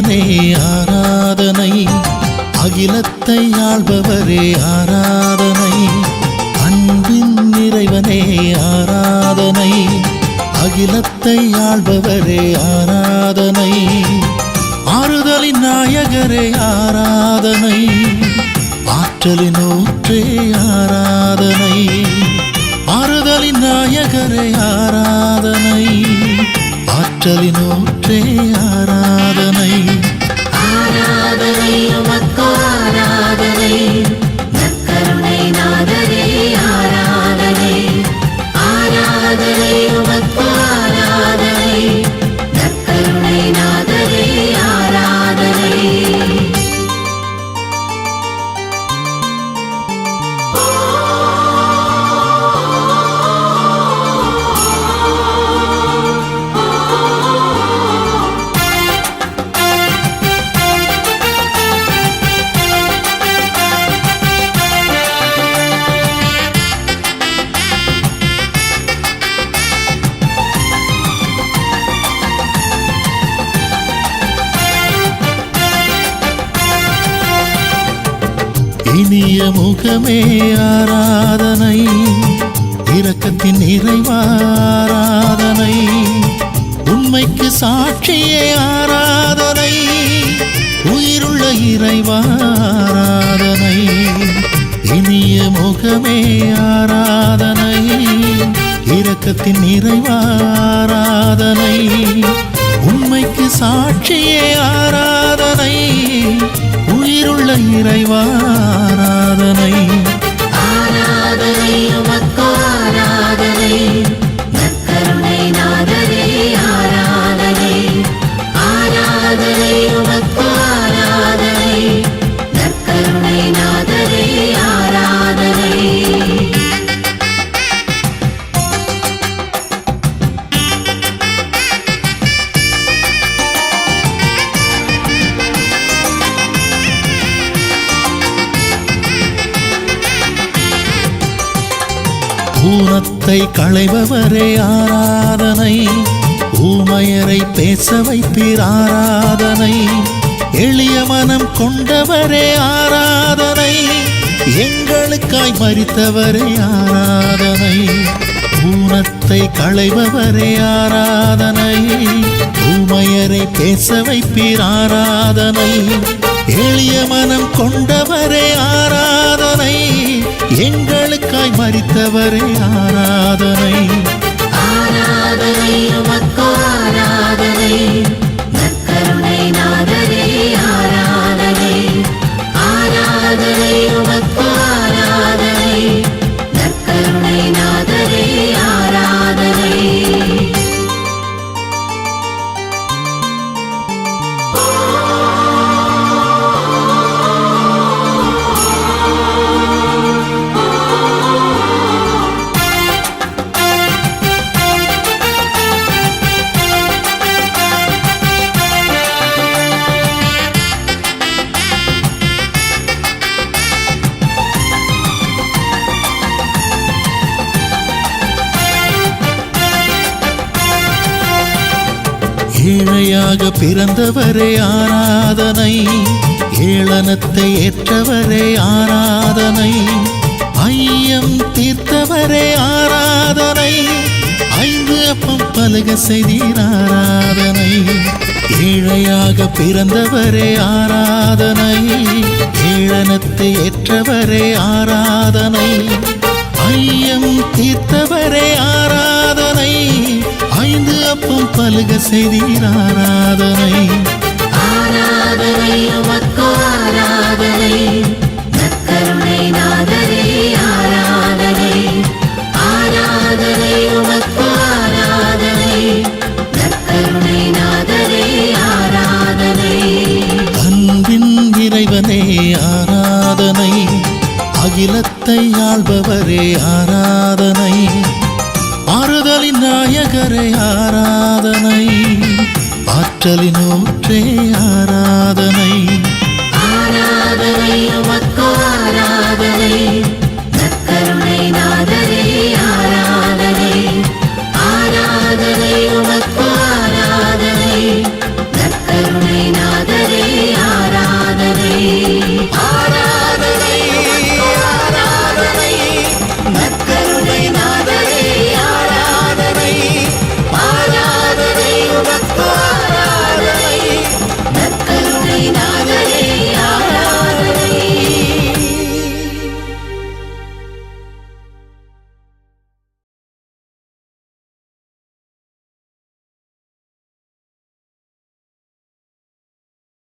இறைவனே ஆராதனை, அகிலத்தை ஆள்பவரே ஆராதனை, அன்பின் இறைவனே ஆராதனை, அகிலத்தை ஆள்பவரே ஆராதனை, ஆறுதலின் நாயகரே ஆராதனை, ஆற்றலின் ஊற்றே ஆராதனை, ஆறுதலின் நாயகரே ஆராதனை, ஆற்றலின் ஊற்றே ஆராதனை. ஆராதனை உமக்கு ஆராதனை, நற்கருணை நாதரே ஆராதனை, ஆராதனை உமக்கு ஆராதனை, நற்கருணை நாதரே ஆராதனை. இனிய முகமே ஆராதனை, இரக்கத்தின் நிறைவாராதனை, உண்மைக்கு சாட்சியே ஆராதனை, உயிருள்ள இறைவாராதனை. இனிய முகமே ஆராதனை, இரக்கத்தின் நிறைவாராதனை, உண்மைக்கு சாட்சியே ஆராதனை, உயிருள்ள இறைவாராதனை. ஆராதனை உமக்கு ஆராதனை, நற்கருணை நாதரே ஆராதனை, ஆராதனை உமக்கு ஆராதனை, நற்கருணை நாதரே ஆராதனை. ஊனத்தை களைபவரே ஆராதனை, ஊமையரை பேச வைப்பீர் ஆராதனை, எளிய மனம் கொண்டவரே ஆராதனை, எங்களுக்காய் மரித்தவரே ஆராதனை. ஊனத்தை களைபவரே ஆராதனை, ஊமையரை பேச வைப்பீர் ஆராதனை, எளிய மனம் கொண்டவரே ஆராதனை, எங்களுக்காய் மரித்தவரே ஆராதனை. ஆராதனை உமக்கு ஆராதனை, நற்கருணை நாதரே ஆராதனை, ஆராதனை உமக்கு ஆராதனை, நற்கருணை நாதரே ஆராதனை. ஏழையாக பிறந்தவரே ஆராதனை, ஏளனத்தை ஏற்றவரே ஆராதனை, ஐயம் தீர்த்தவரே ஆராதனை, 5 அப்பம் பலக செய்தீர் ஆராதனை. ஏழையாக பிறந்தவரே ஆராதனை, ஏளனத்தை ஏற்றவரே ஆராதனை, ஐயம் தீர்த்தவரே ஆராதனை, 5 அப்பம் பலக செய்தீர் ஆராதனை. ஆராதனை உமக்கு ஆராதனை, நற்கருணை நாதரே ஆராதனை, ஆராதனை உமக்கு ஆராதனை, நற்கருணை நாதரே ஆராதனை. அன்பின் இறைவனே ஆராதனை, அகிலத்தை ஆள்பவரே ஆராதனை, ஆறுதலின் நாயகரே ஆராதனை, ஆற்றலின் ஊற்றே ஆராதனை. ஆராதனை உமக்கு